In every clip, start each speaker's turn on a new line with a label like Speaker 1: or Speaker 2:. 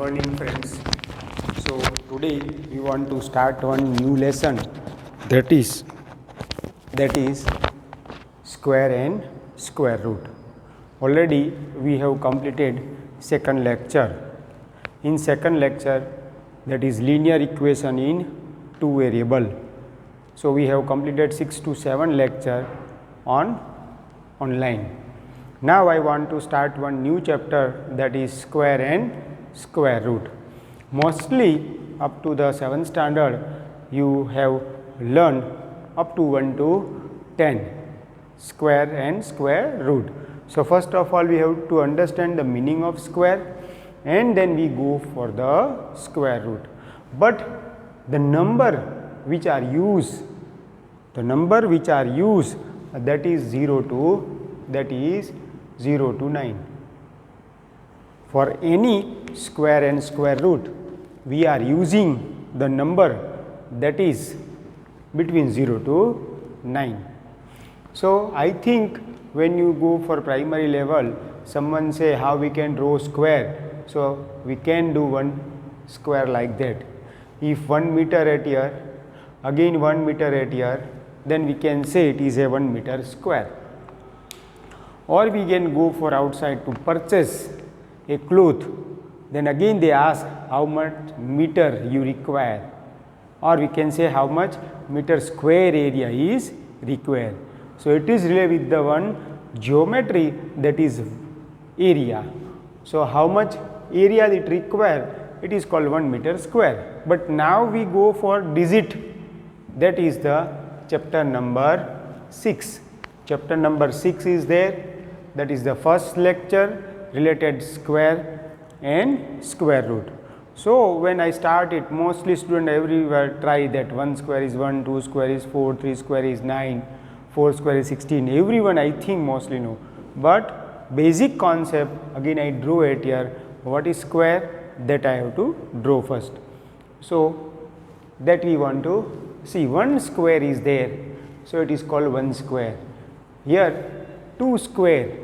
Speaker 1: morning friends. So today we want to start one new lesson that is square and square root. Already we have completed second lecture. In second lecture, that is linear equation in two variable. So we have completed 6 to 7 lecture on online. Now I want to start one new chapter, that is square and square root. Mostly up to the 7th standard you have learned up to 1 to 10 square and square root. So first of all we have to understand the meaning of square and then we go for the square root. But the number which are used that is 0 to 9. For any square and square root, we are using the number that is between 0 to 9. So I think when you go for primary level, someone say how we can draw square. So we can do one square like that. If 1 meter at here, again 1 meter at here, then we can say it is a 1 meter square. Or we can go for outside to purchase a cloth, then again they ask how much meter you require, or we can say how much meter square area is required. So it is related with the one geometry, that is area. So how much area it require, it is called 1 meter square. But now we go for digit, that is the chapter number 6. Chapter number 6 is there, that is the first lecture related square and square root. So when I start it, mostly student everywhere try that 1 square is 1, 2 square is 4, 3 square is 9, 4 square is 16. Everyone I think mostly know. But basic concept again I draw it here. What is square, that I have to draw first. So that we want to see 1 square is there. So it is called 1 square. Here 2 square.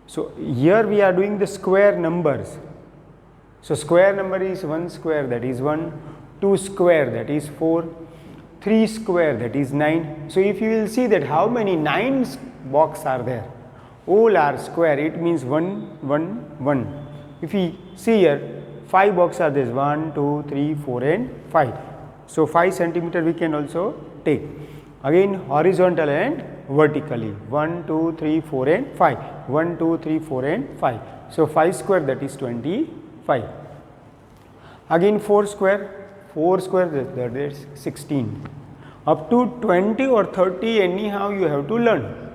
Speaker 1: So here we are doing the square numbers. So square number is 1 square, that is 1, 2 square, that is 4, 3 square, that is 9. So if you will see that how many 9 boxes are there, all are square, it means 1, 1, 1. If we see here 5 boxes are there, 1, 2, 3, 4 and 5. So 5 centimeter we can also take. Again horizontal and vertically 1, 2, 3, 4 and 5. 1, 2, 3, 4 and 5. So 5 square, that is 25. Again 4 square, that is 16. Up to 20 or 30 anyhow you have to learn.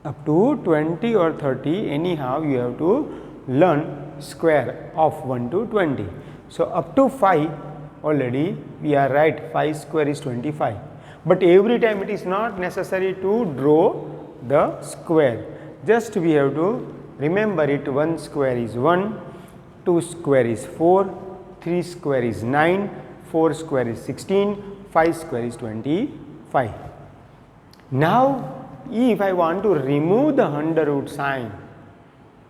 Speaker 1: Up to 20 or 30 anyhow you have to learn square of 1 to 20. So up to 5 already we are right, 5 square is 25. But every time it is not necessary to draw the square. Just we have to remember it, 1 square is 1, 2 square is 4, 3 square is 9, 4 square is 16, 5 square is 25. Now if I want to remove the under root sign,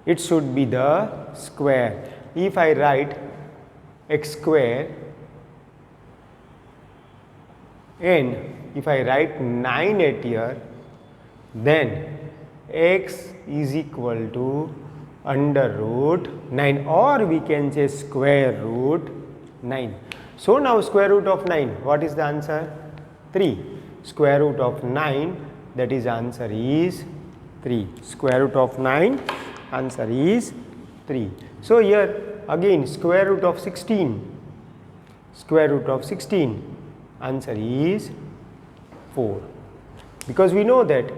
Speaker 1: it should be the square. If I write x square and if I write 9 at here, then x is equal to under root 9, or we can say square root 9. So now square root of 9, what is the answer? 3. Square root of 9, that is answer is 3. Square root of 9, answer is 3. So here again square root of 16. Square root of 16, answer is 4. Because we know that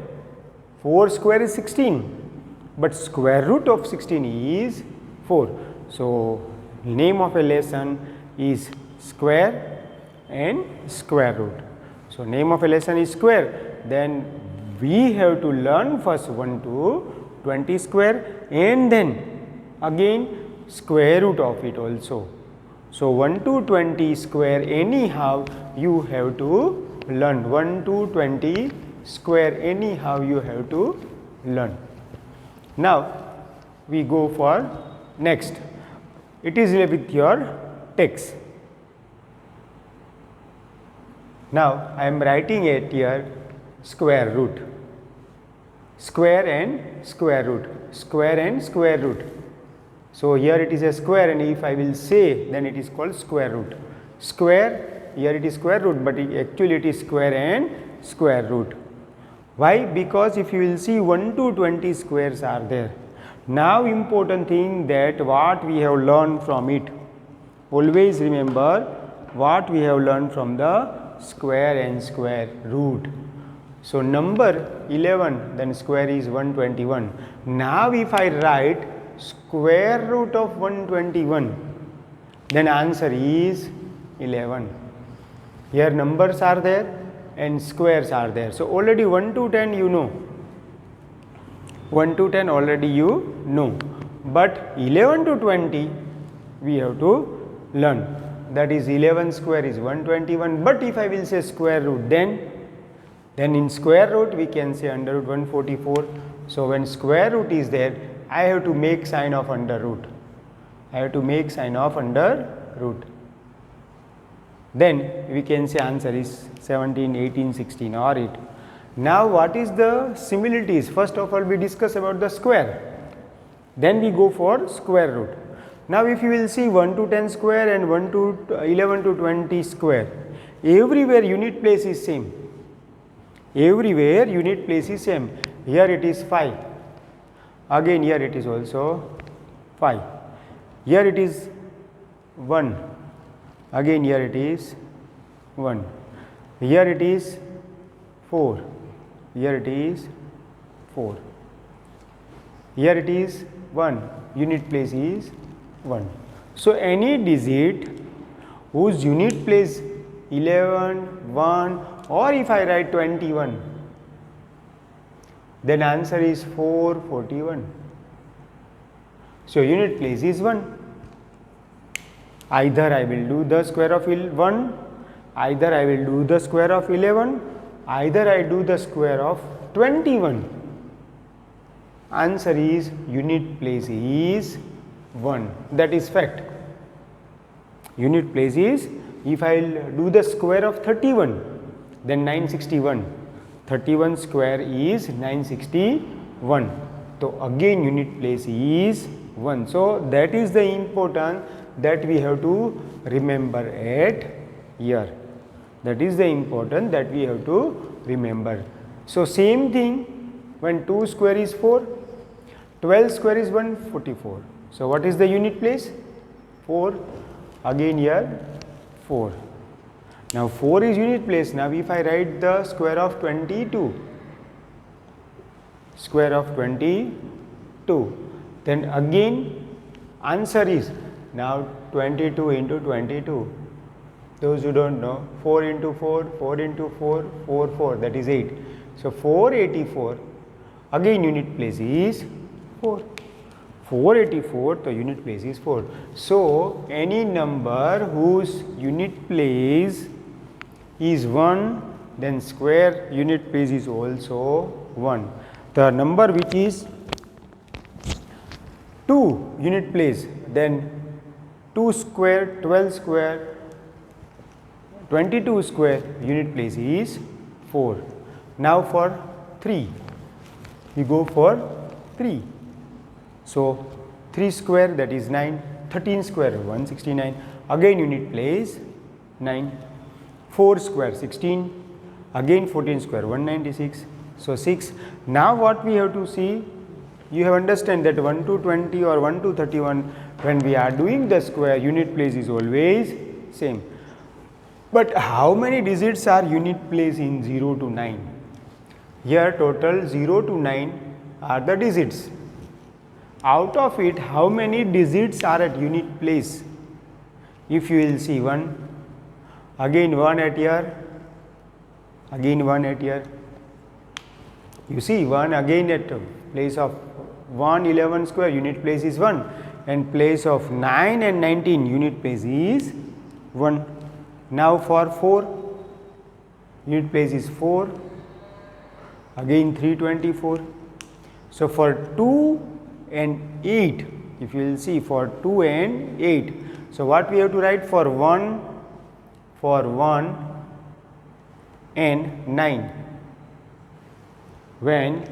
Speaker 1: 4 square is 16, but square root of 16 is 4. So name of a lesson is square and square root. So name of a lesson is square. Then we have to learn first 1 to 20 square and then again square root of it also. So 1 to 20 square anyhow you have to learn. 1 to 20 square anyhow you have to learn. Now we go for Next, it is with your text. Now, I am writing it here square root. Square and square root. Square and square root. So, here it is a square, and if I will say, then it is called square root. Square, here it is square root, but actually it is square and square root. Why? Because if you will see 1 to 20 squares are there. Now, important thing that what we have learned from it. Always remember what we have learned from the square and square root. So, number 11, then square is 121. Now, if I write square root of 121, then answer is 11. Here numbers are there and squares are there. So, already 1 to 10 you know. 1 to 10 already you know. But 11 to 20 we have to learn. That is 11 square is 121. But if I will say square root, then in square root we can say under root 144. So, when square root is there, I have to make sign of under root. I have to make sign of under root. Then we can say answer is 17, 18, 16 or 8. Now, what is the similarities? First of all, we discuss about the square. Then we go for square root. Now, if you will see 1 to 10 square and 1 to 11 to 20 square, everywhere unit place is same. Everywhere unit place is same. Here it is 5. Again here it is also 5. Here it is 1. Again here it is 1. Here it is 4. Here it is 4. Here it is 1. Unit place is 1. So, any digit whose unit place 11, 1 or if I write 21, then answer is 441. So, unit place is 1. Either I will do the square of 1, either I will do the square of 11, either I do the square of 21. Answer is unit place is 1. That is fact. Unit place is, if I will do the square of 31, then 961. 31 square is 961. So, again unit place is 1. So, that is the important that we have to remember at here. That is the important that we have to remember. So, same thing when 2 square is 4, 12 square is 144. So, what is the unit place? 4. Again here 4. Now, 4 is unit place. Now, if I write the square of 22, then again answer is now 22 into 22. Those who do not know, 4 into 4, 4 into 4, 4, 4, that is 8. So, 484, again unit place is 4. 484, the unit place is 4. So, any number whose unit place is 1, then square unit place is also 1. The number which is 2 unit place, then 2 square, 12 square, 22 square unit place is 4. Now, for 3, we go for 3. So, 3 square, that is 9, 13 square 169, again unit place 9, 4 square 16, again 14 square 196, so 6. Now, what we have to see, you have understand that 1 to 20 or 1 to 31, when we are doing the square, unit place is always same. But how many digits are unit place in 0 to 9? Here total 0 to 9 are the digits. Out of it, how many digits are at unit place? If you will see 1, again 1 at here, again 1 at here. You see 1 again at place of 1 11 square, unit place is 1, and place of 9 and 19, unit place is 1. Now, for 4, unit place is 4, again 324. So, for 2 and 8, if you will see for 2 and 8. So what we have to write for 1 and 9? When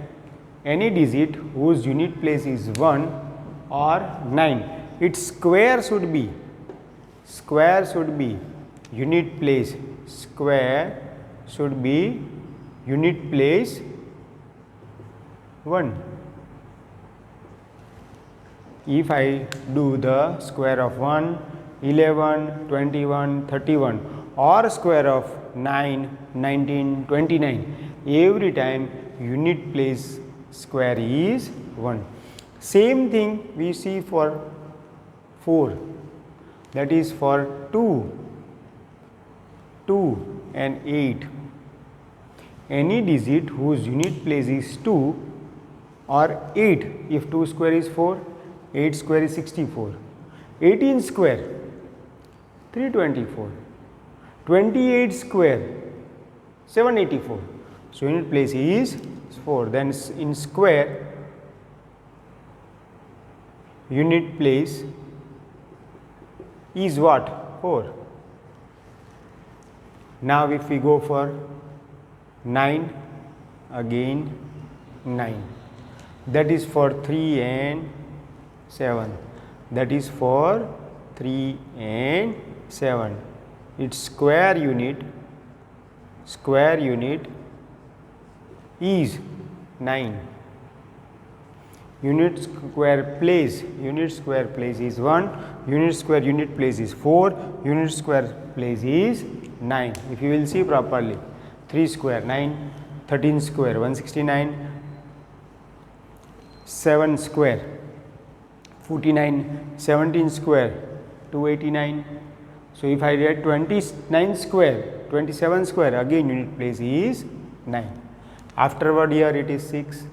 Speaker 1: any digit whose unit place is 1 or 9, its square should be unit place, square should be unit place 1. If I do the square of 1, 11, 21, 31 or square of 9, 19, 29, every time unit place square is 1. Same thing we see for 4, that is for 2 and 8. Any digit whose unit place is 2 or 8, if 2 square is 4, 8 square is 64, 18 square 324, 28 square 784. So unit place is 4. Then in square unit place is what? 4. Now if we go for 9, again 9, that is for 3 and 7, that is for 3 and 7. Its square unit is 9. Unit square place is 1, unit square unit place is 4, unit square place is 9. If you will see properly, 3 square 9, 13 square 169, 7 square 49, 17 square 289. So if I write 29 square, 27 square, again unit place is 9. Afterward here it is 6.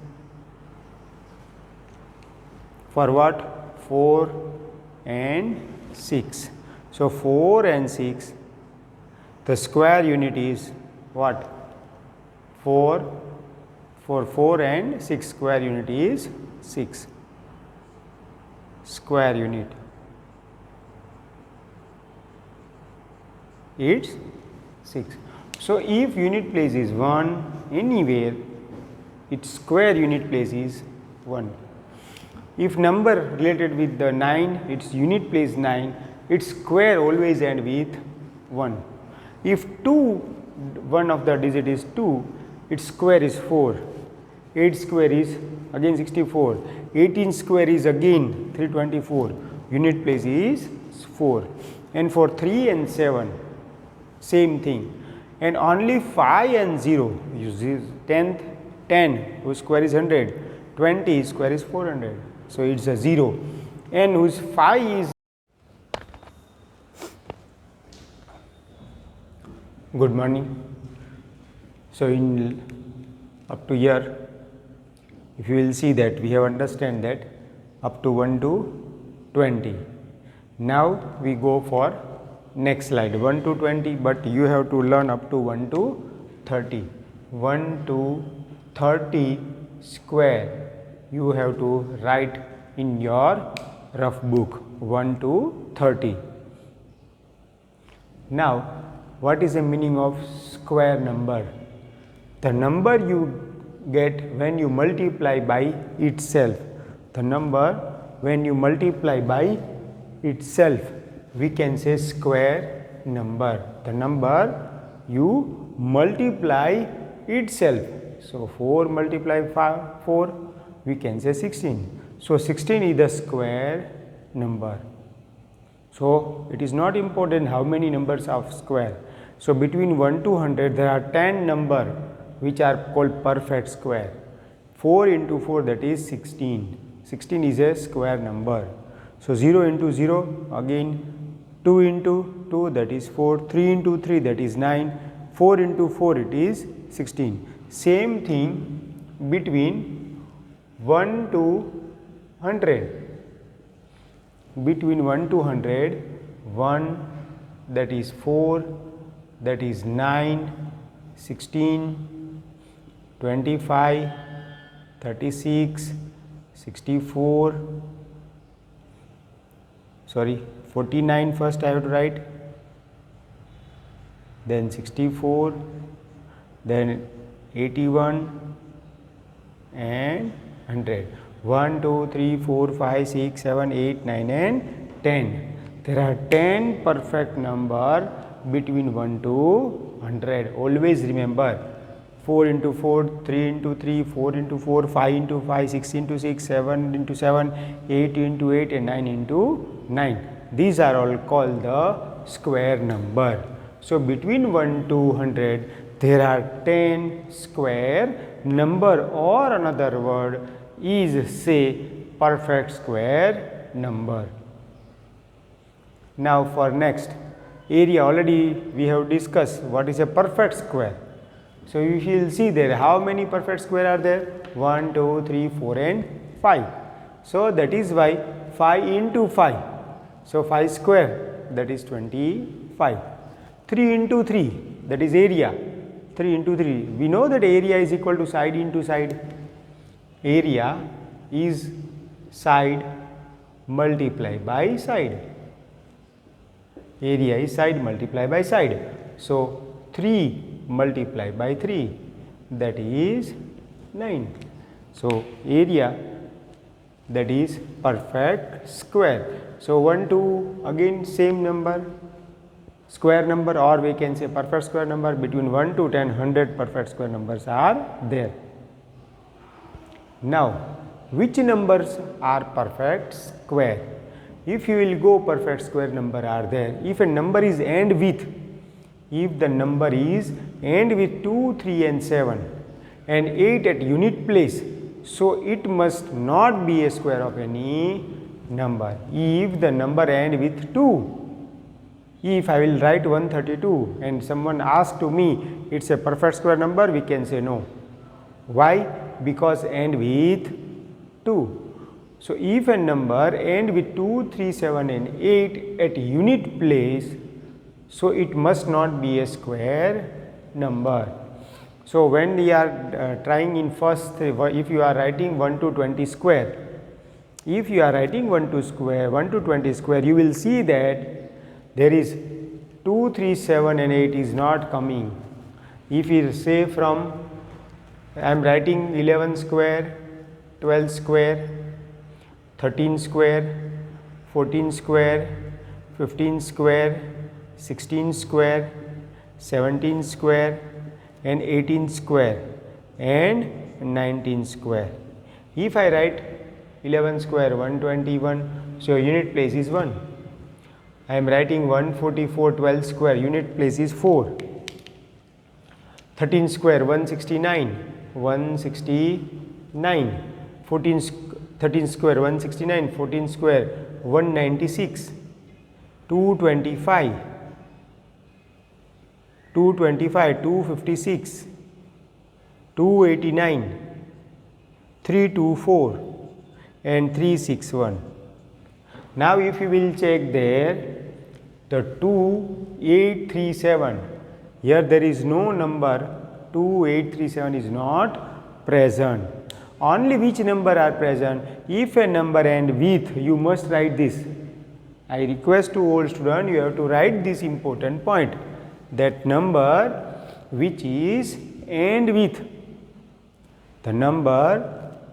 Speaker 1: For what? 4 and 6. So 4 and 6, the square unit is what? 4. For 4 and 6, square unit is 6. Square unit, it's 6. So if unit place is 1 anywhere, its square unit place is 1. If number related with the 9, its unit place 9, its square always end with 1. If one of the digit is 2, its square is 4. 8 square is again 64. 18 square is again 324. Unit place is 4. And for 3 and 7, same thing. And only 5 and 0, use 10 whose square is 100, 20 square is 400. So it's a 0. And whose 5 is. Good morning. So in up to here, if you will see that we have understand that up to 1 to 20. Now we go for next slide 1 to 20, but you have to learn up to 1 to 30. 1 to 30 square you have to write in your rough book, 1 to 30. Now what is the meaning of square number? The number you get when you multiply by itself. The number when you multiply by itself, we can say square number. The number you multiply itself. So 4 multiply 4, we can say 16. So 16 is the square number. So it is not important how many numbers of square. So between 1 to 100 there are 10 number which are called perfect square. 4 into 4, that is 16. 16 is a square number. So 0 into 0, again 2 into 2, that is 4, 3 into 3, that is 9, 4 into 4, it is 16. Same thing between 1 to 100. Between 1 to 100, 1, that is 4, that is 9, 16, 25, 36, 64, sorry 49 first I have to write, then 64, then 81 and 100. 1, 2, 3, 4, 5, 6, 7, 8, 9 and 10. There are 10 perfect number between 1 to 100. Always remember 4 into 4, 3 into 3, 4 into 4, 5 into 5, 6 into 6, 7 into 7, 8 into 8 and 9 into 9. These are all called the square number. So, between 1 to 100 there are 10 square number, or another word is say perfect square number. Now, for next area, already we have discussed what is a perfect square. So, you will see there how many perfect square are there, 1, 2, 3, 4 and 5. So, that is why 5 into 5. So, 5 square, that is 25. 3 into 3, that is area, 3 into 3. We know that area is equal to side into side. Area is side multiplied by side. Area is side multiplied by side. So, 3 multiplied by 3, that is 9. So, area, that is perfect square. So, 1, 2 again same number, square number, or we can say perfect square number. Between 1 to 10, 100 perfect square numbers are there. Now, which numbers are perfect square? If you will go, perfect square number are there. If a number is end with, if the number is end with 2, 3 and 7 and 8 at unit place, so it must not be a square of any number. If the number end with 2, if I will write 132 and someone asks to me it is a perfect square number, we can say no. Why? Because end with 2. So, if a number end with 2, 3, 7 and 8 at unit place, so it must not be a square number. So, when we are trying in first, if you are writing 1 to 20 square, if you are writing 1 to 20 square, you will see that there is 2, 3, 7 and 8 is not coming. If you say from, I am writing 11 square, 12 square, 13 square, 14 square, 15 square, 16 square, 17 square and 18 square and 19 square. If I write 11 square 121, so unit place is 1. I am writing 144 12 square, unit place is 4. 13 square 169, 169. 13 square 169, 14 square 196, 225, 256, 289, 324 and 361. Now, if you will check there, the 2837, here there is no number, 2837 is not present. Only which number are present? If a number end with, you must write this. I request to all students, you have to write this important point, that number which is end with. The number,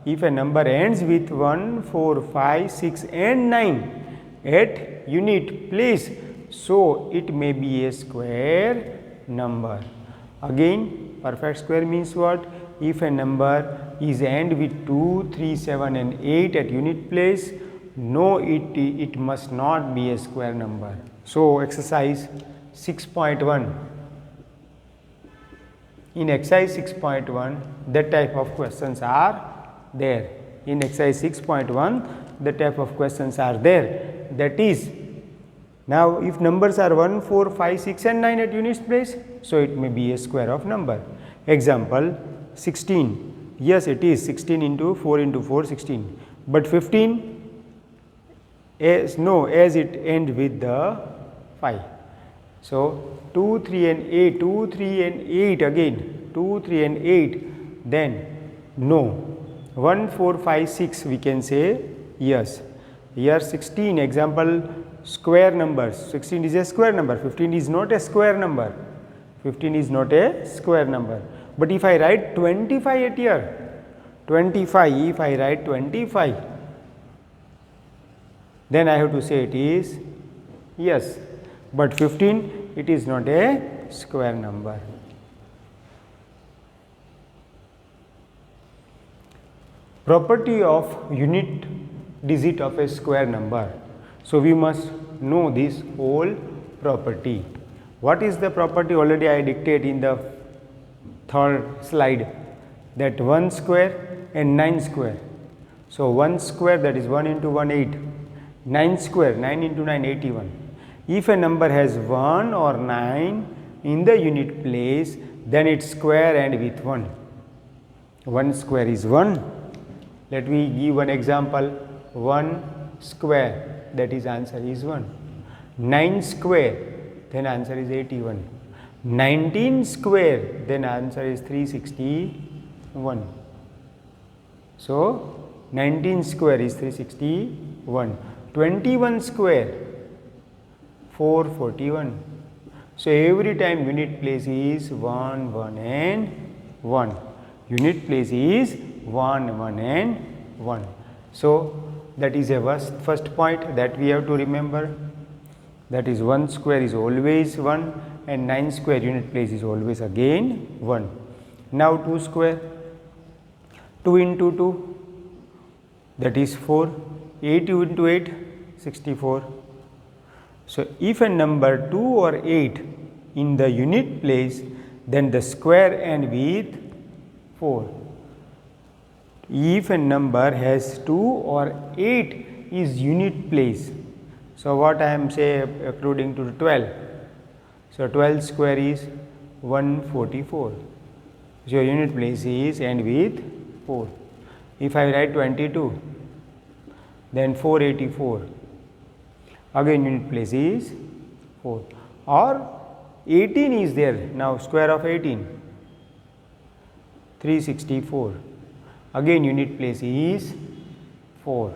Speaker 1: if a number ends with 1, 4, 5, 6 and 9 at unit place, so it may be a square number. Again, perfect square means what? If a number is end with 2, 3, 7 and 8 at unit place, no, it must not be a square number. So, exercise 6.1. In exercise 6.1, that type of questions are there. In exercise 6.1, the type of questions are there. That is, now if numbers are 1, 4, 5, 6 and 9 at unit place, so it may be a square of number. Example 16. Yes, it is 16 into 4 into 4, 16. But 15, as it end with the 5. So, 2, 3 and 8, 2, 3 and 8 again, 2, 3 and 8, then no. 1, 4, 5, 6 we can say yes. Here 16, example square numbers. 16 is a square number, 15 is not a square number. 15 is not a square number. But if I write 25 at here, 25, if I write 25, then I have to say it is yes. But 15, it is not a square number. Property of unit digit of a square number. So, we must know this whole property. What is the property? Already I dictate in the third slide, that 1 square and 9 square. So, 1 square, that is 1 into 1 8, 9 square, 9 into 9 81. If a number has 1 or 9 in the unit place, then its square end with 1. 1 square is 1. Let me give one example. 1 square, that is answer is 1. 9 square, then answer is 81. 19 square, then answer is 361. So, 19 square is 361. 21 square, 441. So, every time unit place is 1, 1 and 1. Unit place is 1, 1 and 1. So, that is a first point that we have to remember. That is 1 square is always 1 and 9 square unit place is always again 1. Now 2 square, 2 into 2, that is 4, 8 into 8, 64. So, if a number 2 or 8 in the unit place, then the square end with 4. If a number has 2 or 8 is unit place. So, what I am say according to 12. So, 12 square is 144. So, your unit place is end with 4. If I write 22, then 484. Again unit place is 4. Or 18 is there. Now, square of 18, 364. Again unit place is 4.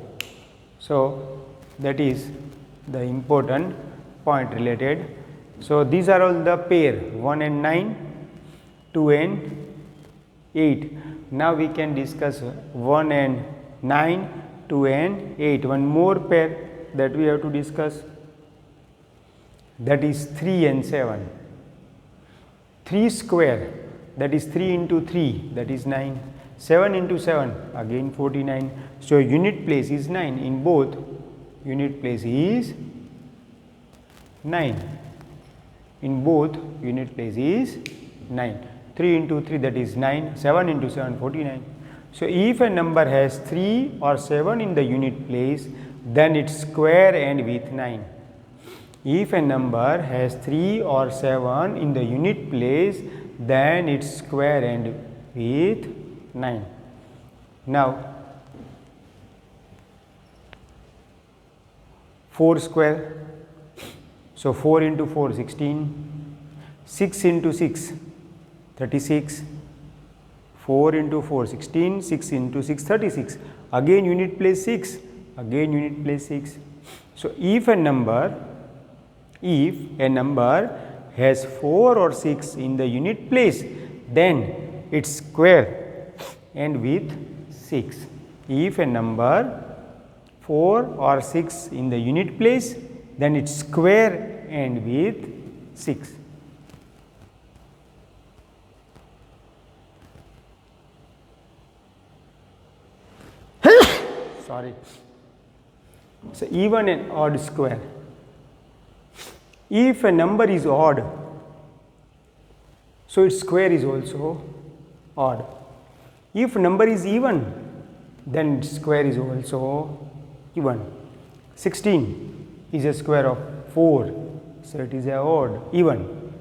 Speaker 1: So, that is the important point related. So, these are all the pair 1 and 9, 2 and 8. Now, we can discuss 1 and 9, 2 and 8. One more pair that we have to discuss, that is 3 and 7. 3 square, that is 3 into 3, that is 9. 7 into 7, again 49. So, unit place is 9 in both. Unit place is 9. In both, unit place is 9. 3 into 3, that is 9. 7 into 7, 49. So, if a number has 3 or 7 in the unit place, then its square end with 9. If a number has 3 or 7 in the unit place, then its square end with 9. Now, 4 square. So, 4 into 4, 16. 6 into 6, 36. 4 into 4, 16. 6 into 6, 36. Again unit place 6. Again unit place 6. So, if a number has 4 or 6 in the unit place, then its square end with 6. If a number 4 or 6 in the unit place, then its square end with 6. Sorry. So, even and odd square. If a number is odd, so its square is also odd. If number is even, then its square is also even. 16 is a square of 4, so it is a odd, even.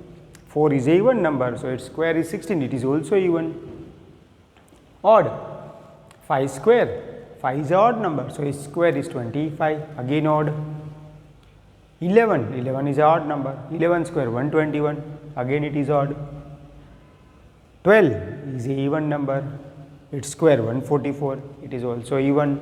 Speaker 1: 4 is a even number, so its square is 16, it is also even. Odd, 5 square, 5 is a odd number, so its square is 25, again odd. 11, 11 is a odd number, 11 square 121, again it is odd. 12 is a even number, its square 144, it is also even.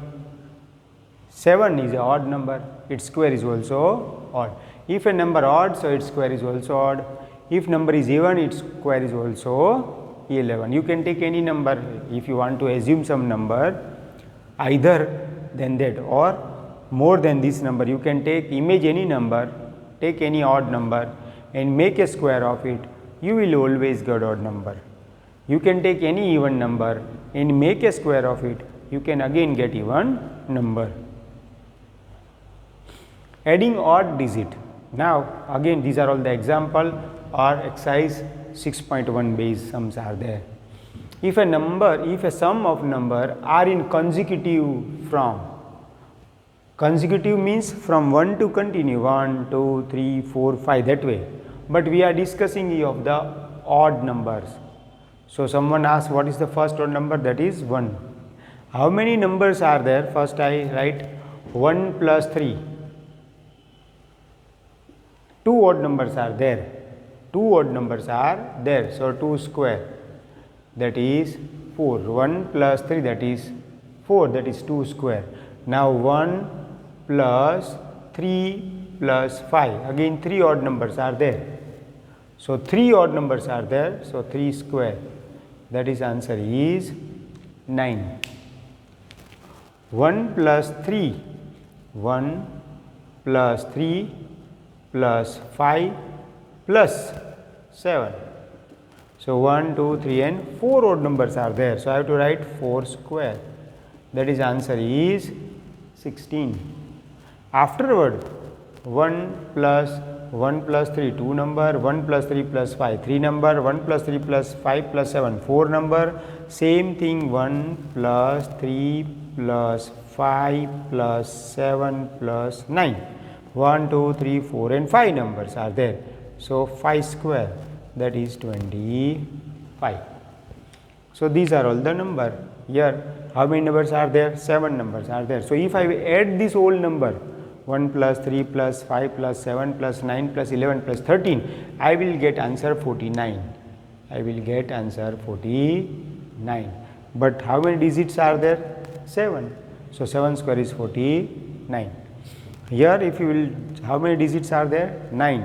Speaker 1: 7 is an odd number, its square is also odd. If a number odd, so its square is also odd. If number is even, its square is also 11. You can take any number if you want to assume some number either than that or more than this number. You can take image any number, take any odd number and make a square of it. You will always get odd number. You can take any even number and make a square of it. You can again get even number. Adding odd digit. Now again these are all the example or exercise 6.1 base sums are there. If a sum of number are in consecutive from, consecutive means from 1 to continue 1, 2, 3, 4, 5 that way, but we are discussing of the odd numbers. So someone asks what is the first odd number, that is 1. How many numbers are there? First I write 1 plus 3. 2 odd numbers are there. 2 odd numbers are there. So 2 square, that is 4. 1 plus 3, that is 4, that is 2 square. Now 1 plus 3 plus 5, again 3 odd numbers are there. So 3 odd numbers are there. So 3 square, that is answer is 9. 1 plus 3, 1 plus 3 plus 5 plus 7. So 1, 2, 3 and 4 odd numbers are there. So I have to write 4 square, that is answer is 16. Afterward 1 plus 3 2 number, 1 plus 3 plus 5 3 number, 1 plus 3 plus 5 plus 7 4 number, same thing 1 plus 3 plus 5 plus 7 plus 9. 1, 2, 3, 4 and 5 numbers are there. So 5 square, that is 25. So these are all the number. Here how many numbers are there? 7 numbers are there. So if I add this whole number 1 plus 3 plus 5 plus 7 plus 9 plus 11 plus 13, I will get answer 49. I will get answer 49. But how many digits are there? 7. So 7 square is 49. Here if you will, how many digits are there? 9.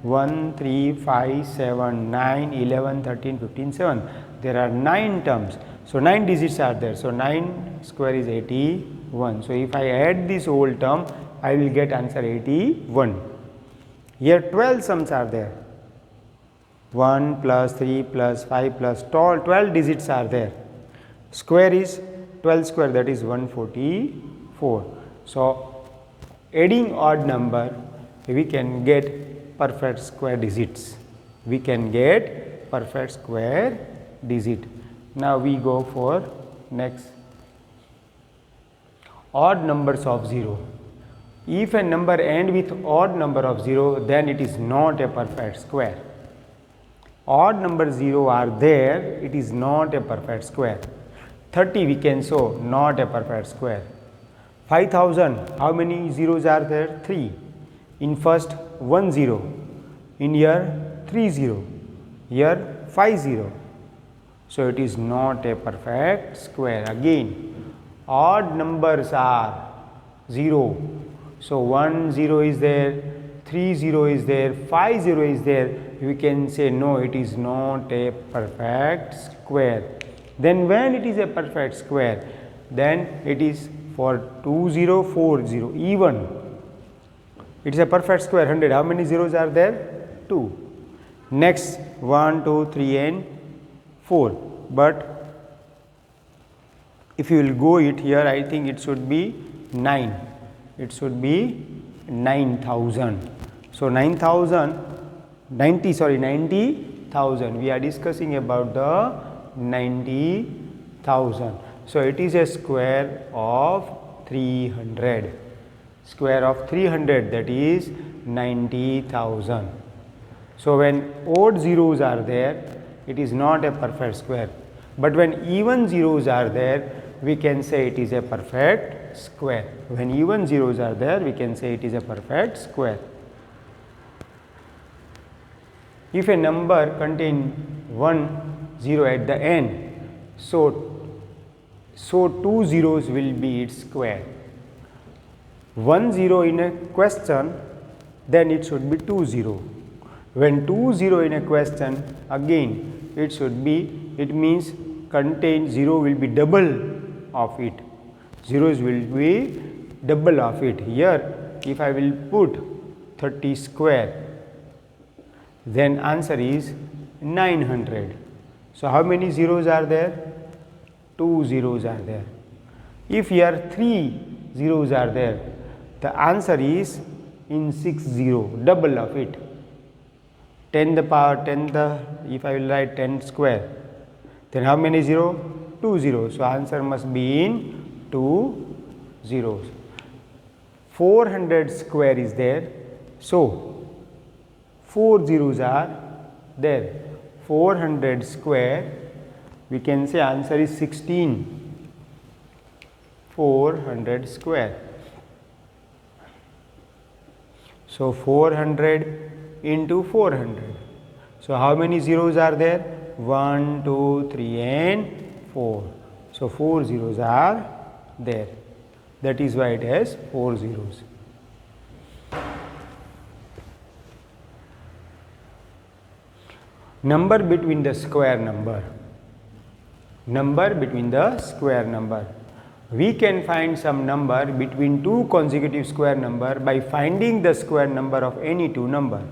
Speaker 1: 1, 3, 5, 7, 9, 11, 13, 15, 7. There are 9 terms. So 9 digits are there. So 9 square is 81. So if I add this whole term, I will get answer 81. Here 12 sums are there. 1 plus 3 plus 5 plus 12 digits are there. Square is 12 square, that is 144. So adding odd number, we can get perfect square digits. We can get perfect square digit. Now we go for next. Odd numbers of 0. If a number ends with odd number of 0, then it is not a perfect square. Odd number 0 are there, it is not a perfect square. 30 we can show not a perfect square. 5000, how many zeros are there? 3. In first 1 0, in here 3 0, here 5 0. So it is not a perfect square. Again, odd numbers are 0. So 1 0 is there, 3 0 is there, 5 0 is there. We can say no, it is not a perfect square. Then when it is a perfect square, then it is for 2 0 4 0 even. It is a perfect square. 100, how many zeros are there? 2. Next 1 2 3 and 4. But if you will go it here, I think it should be 9. It should be 9000. So 90,000. We are discussing about the 90,000. So it is a square of 300. Square of 300, that is 90,000. So when odd zeros are there, it is not a perfect square. But when even zeros are there, we can say it is a perfect square. When even zeros are there, we can say it is a perfect square. If a number contains 1 0 at the end, so 2 zeros will be its square. 1 0 in a question, then it should be 2 0. When 2 0 in a question, again it should be, it means contain 0 will be double of it. Zeros will be double of it. Here, if I will put 30 square, then answer is 900. So, how many zeros are there? 2 zeros are there. If here 3 zeros are there, the answer is in 60, double of it. 10 the power 10 the, if I will write 10 square, then how many 0? 2 zeros. So, answer must be in 2 zeros. 400 square is there. So, 4 zeros are there. 400 square, we can say answer is 16. 400 square. So, 400 into 400. So, how many zeros are there? 1, 2, 3 and 4. So, 4 zeros are there. That is why it has 4 zeros. Number between the square number. Number between the square number. We can find some number between two consecutive square number by finding the square number of any two number.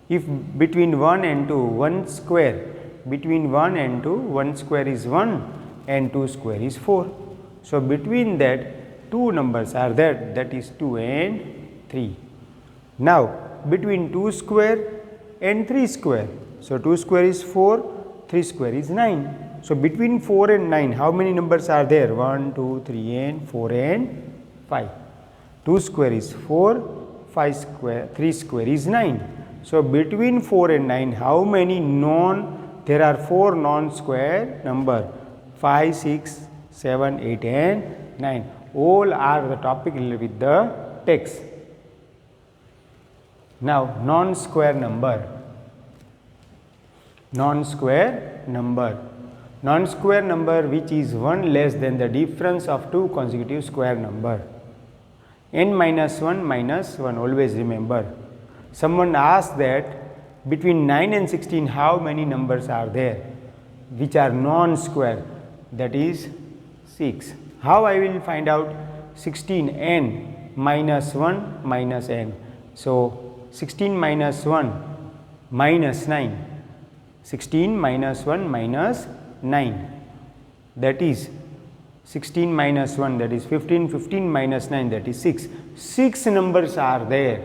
Speaker 1: If between 1 and 2, 1 square, between 1 and 2, 1 square is 1 and 2 square is 4. So, between that two numbers are there, that is 2 and 3. Now, between 2 square and 3 square, so 2 square is 4, 3 square is 9. So, between 4 and 9, how many numbers are there? 1, 2, 3 and 4 and 5. 2 square is 4, 5 square, 3 square is 9. So, between 4 and 9, how many there are 4 non-square number, 5, 6, 7, 8 and 9. All are the topic related with the text. Now, non-square number. Non-square number. Non-square number which is 1 less than the difference of two consecutive square number. N minus 1 minus 1, always remember. Someone asked that between 9 and 16 how many numbers are there which are non-square, that is 6. How I will find out 16? N minus 1 minus n. So, 16 minus 1 minus 9. 16 minus 1 minus 9, that is 16 minus 1, that is 15, 15 minus 9, that is 6. 6 numbers are there,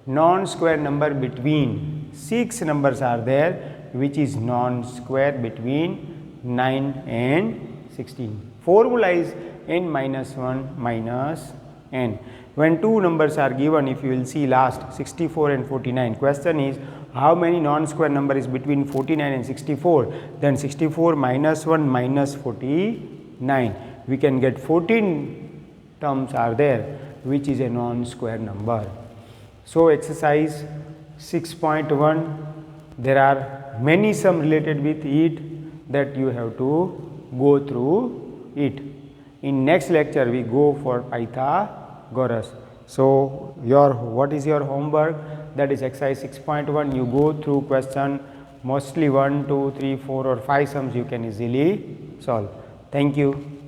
Speaker 1: non-square number between 6 numbers are there which is non-square between 9 and 16. Formula is n minus 1 minus n. When two numbers are given, if you will see last 64 and 49, question is how many non-square number is between 49 and 64, then 64 minus 1 minus 49, we can get 14 terms are there which is a non-square number. So, exercise 6.1, there are many sum related with it that you have to go through it. In next lecture we go for Pythagoras. So, what is your homework? That is exercise 6.1. You go through question mostly 1, 2, 3, 4 or 5 sums you can easily solve. Thank you.